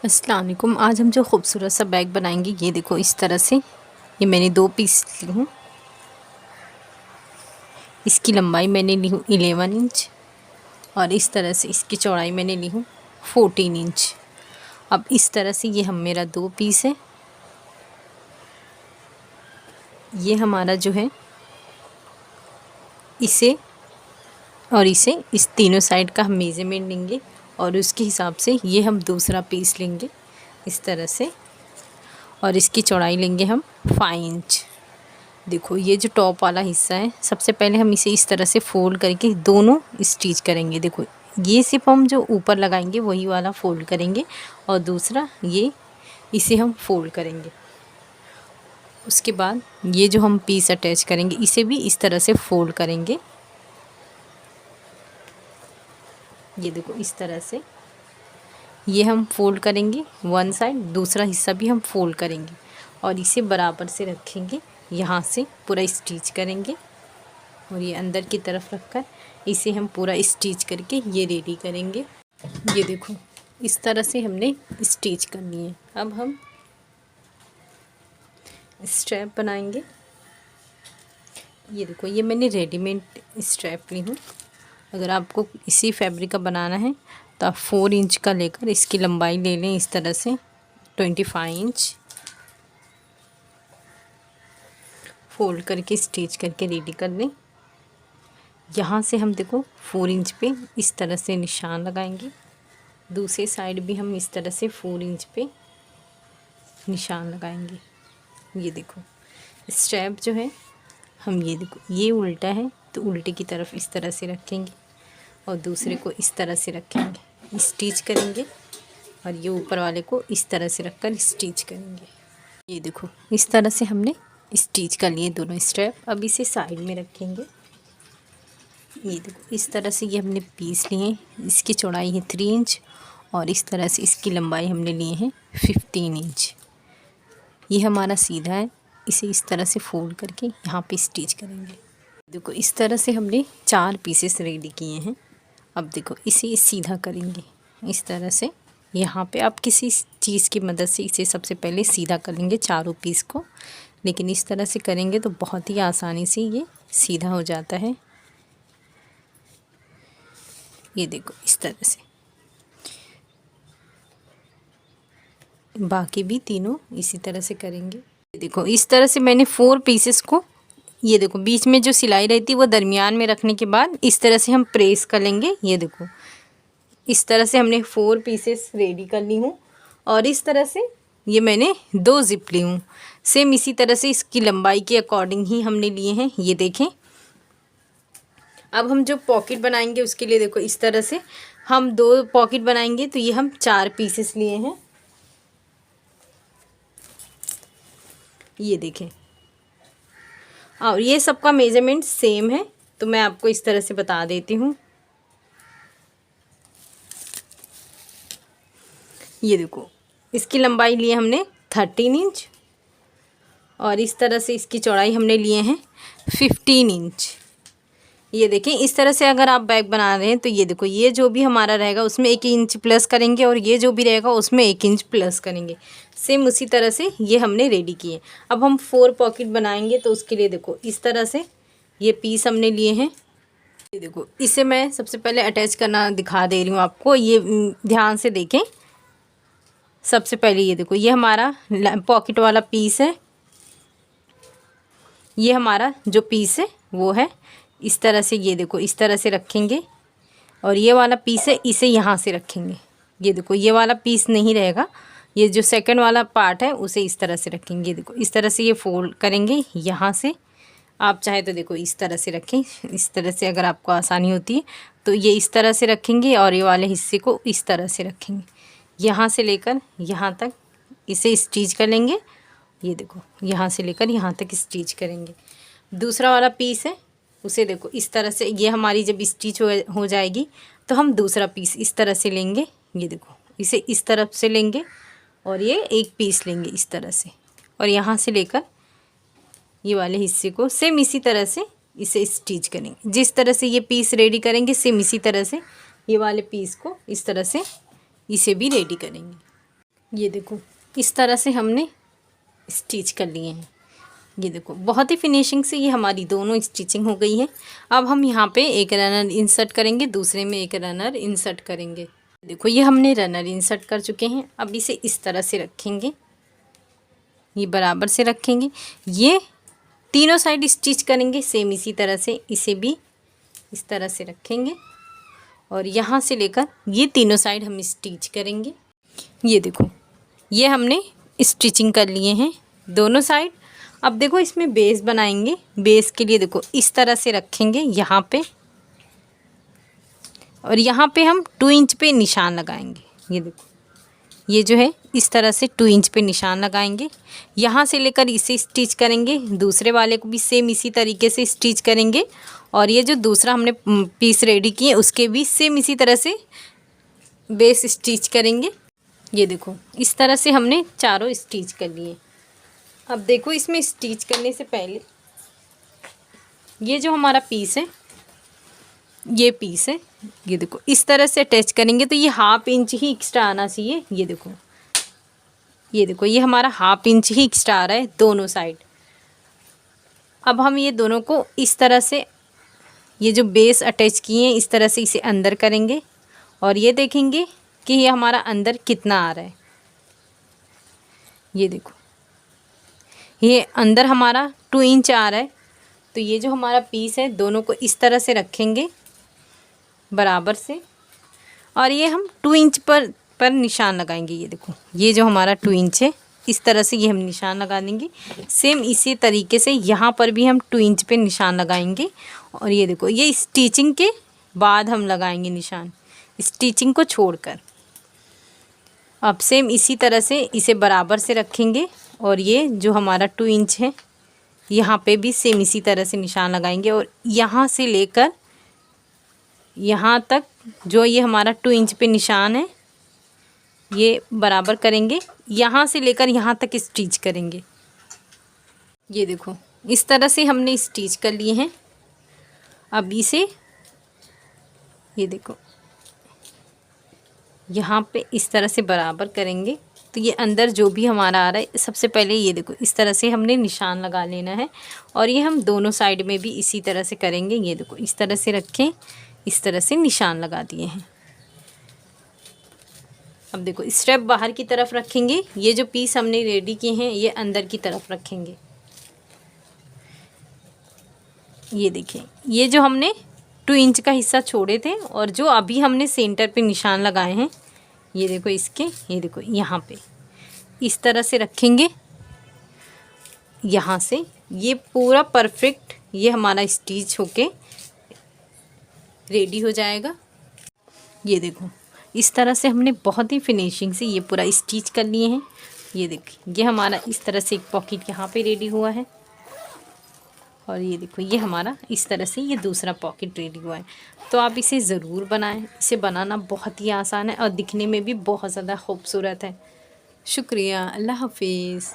अस्सलाम वालेकुम। आज हम जो खूबसूरत सा बैग बनाएंगे, ये देखो इस तरह से। ये मैंने 2 पीस ली हूँ। इसकी लंबाई मैंने ली हूँ 11 इंच और इस तरह से इसकी चौड़ाई मैंने ली हूँ 14 इंच। अब इस तरह से ये मेरा 2 पीस है। ये हमारा जो है इसे और इसे इस तीनों साइड का हम मेज़रमेंट लेंगे और उसके हिसाब से ये हम दूसरा पीस लेंगे इस तरह से, और इसकी चौड़ाई लेंगे हम 5 इंच। देखो ये जो टॉप वाला हिस्सा है, सबसे पहले हम इसे इस तरह से फोल्ड करके दोनों स्टिच करेंगे। देखो ये सिर्फ हम जो ऊपर लगाएंगे वही वाला फोल्ड करेंगे और दूसरा ये इसे हम फोल्ड करेंगे। उसके बाद ये जो हम पीस अटैच करेंगे इसे भी इस तरह से फोल्ड करेंगे। ये देखो इस तरह से ये हम फोल्ड करेंगे वन साइड, दूसरा हिस्सा भी हम फोल्ड करेंगे और इसे बराबर से रखेंगे। यहाँ से पूरा स्टिच करेंगे और ये अंदर की तरफ रखकर इसे हम पूरा स्टिच करके ये रेडी करेंगे। ये देखो इस तरह से हमने स्टिच करनी है। अब हम स्ट्रैप बनाएंगे। ये देखो ये मैंने रेडीमेड स्ट्रैप ली हूँ। अगर आपको इसी फैब्रिक का बनाना है तो आप 4 इंच का लेकर इसकी लंबाई ले लें इस तरह से 25 इंच, फोल्ड करके स्टिच करके रेडी कर लें। यहाँ से हम देखो 4 इंच पे इस तरह से निशान लगाएंगे। दूसरी साइड भी हम इस तरह से 4 इंच पे निशान लगाएंगे। ये देखो स्ट्रैप जो है हम ये देखो ये उल्टा है तो उल्टे की तरफ इस तरह से रखेंगे और दूसरे को इस तरह से रखेंगे, स्टिच करेंगे और ये ऊपर वाले को इस तरह से रखकर स्टिच करेंगे। ये देखो इस तरह से हमने स्टिच कर लिए दोनों स्ट्रैप। अब इसे साइड में रखेंगे। ये देखो इस तरह से ये हमने पीस लिए हैं। इसकी चौड़ाई है 3 इंच और इस तरह से इसकी लंबाई हमने लिए हैं 15 इंच। ये हमारा सीधा है। इसे इस तरह से फोल्ड करके यहाँ पे स्टिच करेंगे। देखो इस तरह से हमने 4 पीसेस रेडी किए हैं। अब देखो इसे सीधा करेंगे इस तरह से। यहाँ पे आप किसी चीज़ की मदद से इसे सबसे पहले सीधा कर लेंगे चारों पीस को, लेकिन इस तरह से करेंगे तो बहुत ही आसानी से ये सीधा हो जाता है। ये देखो इस तरह से बाकी भी तीनों इसी तरह से करेंगे। देखो इस तरह से मैंने 4 पीसेस को, ये देखो बीच में जो सिलाई रहती है वो दरमियान में रखने के बाद इस तरह से हम प्रेस कर लेंगे। ये देखो इस तरह से हमने 4 पीसेस रेडी कर ली हूँ और इस तरह से ये मैंने 2 जिप ली हूँ। सेम इसी तरह से इसकी लंबाई के अकॉर्डिंग ही हमने लिए हैं। ये देखें। अब हम जो पॉकेट बनाएंगे उसके लिए देखो इस तरह से हम 2 पॉकेट बनाएंगे तो ये हम 4 पीसेस लिए हैं। ये देखें और ये सबका मेजरमेंट सेम है तो मैं आपको इस तरह से बता देती हूँ। ये देखो इसकी लंबाई लिए हमने 13 इंच और इस तरह से इसकी चौड़ाई हमने लिए हैं 15 इंच। ये देखें इस तरह से अगर आप बैग बना रहे हैं तो ये देखो ये जो भी हमारा रहेगा उसमें 1 इंच प्लस करेंगे और ये जो भी रहेगा उसमें 1 इंच प्लस करेंगे। सेम उसी तरह से ये हमने रेडी किए। अब हम 4 पॉकेट बनाएंगे तो उसके लिए देखो इस तरह से ये पीस हमने लिए हैं। ये देखो इसे मैं सबसे पहले अटैच करना दिखा दे रही हूँ आपको। ये ध्यान से देखें। सबसे पहले ये देखो ये हमारा पॉकेट वाला पीस है। ये हमारा जो पीस है वो है इस तरह से। ये देखो इस तरह से रखेंगे और ये वाला पीस है इसे यहाँ से रखेंगे। ये देखो ये वाला पीस नहीं रहेगा, ये जो सेकंड वाला पार्ट है उसे इस तरह से रखेंगे। देखो इस तरह से ये फोल्ड करेंगे यहाँ से। आप चाहे तो देखो इस तरह से रखें, इस तरह से अगर आपको आसानी होती है तो ये इस तरह से रखेंगे और ये वाले हिस्से को इस तरह से रखेंगे। यहाँ से लेकर यहाँ तक इसे स्टिच कर लेंगे। ये देखो यहाँ से लेकर यहाँ तक स्टिच करेंगे। दूसरा वाला पीस है उसे देखो इस तरह से, ये हमारी जब स्टिच हो जाएगी तो हम दूसरा पीस इस तरह से लेंगे। ये देखो इसे इस तरफ से लेंगे और ये एक पीस लेंगे इस तरह से और यहाँ से लेकर ये वाले हिस्से को सेम इसी तरह से इसे स्टिच करेंगे। जिस तरह से ये पीस रेडी करेंगे सेम इसी तरह से ये वाले पीस को इस तरह से इसे भी रेडी करेंगे। ये देखो इस तरह से हमने स्टिच कर लिए हैं। ये देखो बहुत ही फिनिशिंग से ये हमारी दोनों स्टिचिंग हो गई है। अब हम यहाँ पे एक रनर इंसर्ट करेंगे, दूसरे में एक रनर इंसर्ट करेंगे। देखो ये हमने रनर इंसर्ट कर चुके हैं। अब इसे इस तरह से रखेंगे, ये बराबर से रखेंगे। ये तीनों साइड स्टिच करेंगे सेम इसी तरह से, इसे भी इस तरह से रखेंगे और यहाँ से लेकर ये तीनों साइड हम स्टिच करेंगे। ये देखो ये हमने स्टिचिंग कर लिए हैं दोनों साइड। अब देखो इसमें बेस बनाएंगे। बेस के लिए देखो इस तरह से रखेंगे यहाँ पे, और यहाँ पे हम 2 इंच पे निशान लगाएंगे। ये देखो ये जो है इस तरह से 2 इंच पे निशान लगाएंगे। यहाँ से लेकर इसे स्टिच करेंगे, दूसरे वाले को भी सेम इसी तरीके से स्टिच करेंगे। और ये जो दूसरा हमने पीस रेडी किए उसके भी सेम इसी तरह से बेस स्टिच करेंगे। ये देखो इस तरह से हमने चारों स्टिच कर लिए। अब देखो इसमें स्टिच करने से पहले ये जो हमारा पीस है, ये पीस है, ये देखो इस तरह से अटैच करेंगे तो ये 1/2 इंच ही एक्स्ट्रा आना चाहिए। ये देखो ये हमारा 1/2 इंच ही एक्स्ट्रा आ रहा है दोनों साइड। अब हम ये दोनों को इस तरह से, ये जो बेस अटैच किए हैं इस तरह से इसे अंदर करेंगे और ये देखेंगे कि ये हमारा अंदर कितना आ रहा है। ये देखो ये अंदर हमारा 2 इंच आ रहा है। तो ये जो हमारा पीस है दोनों को इस तरह से रखेंगे बराबर से, और ये हम 2 इंच पर निशान लगाएंगे। ये देखो ये जो हमारा 2 इंच है इस तरह से ये हम निशान लगा देंगे। सेम इसी तरीके से यहाँ पर भी हम 2 इंच पे निशान लगाएंगे। और ये देखो ये स्टिचिंग के बाद हम लगाएंगे निशान, स्टिचिंग को छोड़कर। अब सेम इसी तरह से इसे बराबर से रखेंगे और ये जो हमारा 2 इंच है यहाँ पे भी सेम इसी तरह से निशान लगाएंगे। और यहाँ से लेकर यहाँ तक जो ये हमारा 2 इंच पे निशान है ये बराबर करेंगे, यहाँ से लेकर यहाँ तक स्टिच करेंगे। ये देखो इस तरह से हमने स्टिच कर लिए हैं। अब इसे ये देखो यहाँ पे इस तरह से बराबर करेंगे तो ये अंदर जो भी हमारा आ रहा है, सबसे पहले ये देखो इस तरह से हमने निशान लगा लेना है। और ये हम दोनों साइड में भी इसी तरह से करेंगे। ये देखो इस तरह से रखें, इस तरह से निशान लगा दिए हैं। अब देखो स्टेप बाहर की तरफ रखेंगे। ये जो पीस हमने रेडी किए हैं ये अंदर की तरफ रखेंगे। ये देखें ये जो हमने 2 इंच का हिस्सा छोड़े थे और जो अभी हमने सेंटर पे निशान लगाए हैं, ये देखो इसके, ये देखो यहाँ पे इस तरह से रखेंगे। यहाँ से ये पूरा परफेक्ट ये हमारा स्टिच होके रेडी हो जाएगा। ये देखो इस तरह से हमने बहुत ही फिनिशिंग से ये पूरा स्टिच कर लिए हैं। ये देखिए ये हमारा इस तरह से एक पॉकेट यहाँ पे रेडी हुआ है। और ये देखो ये हमारा इस तरह से ये दूसरा पॉकेट रेडी हुआ है। तो आप इसे ज़रूर बनाएं। इसे बनाना बहुत ही आसान है और दिखने में भी बहुत ज़्यादा खूबसूरत है। शुक्रिया, अल्लाह हाफिज़।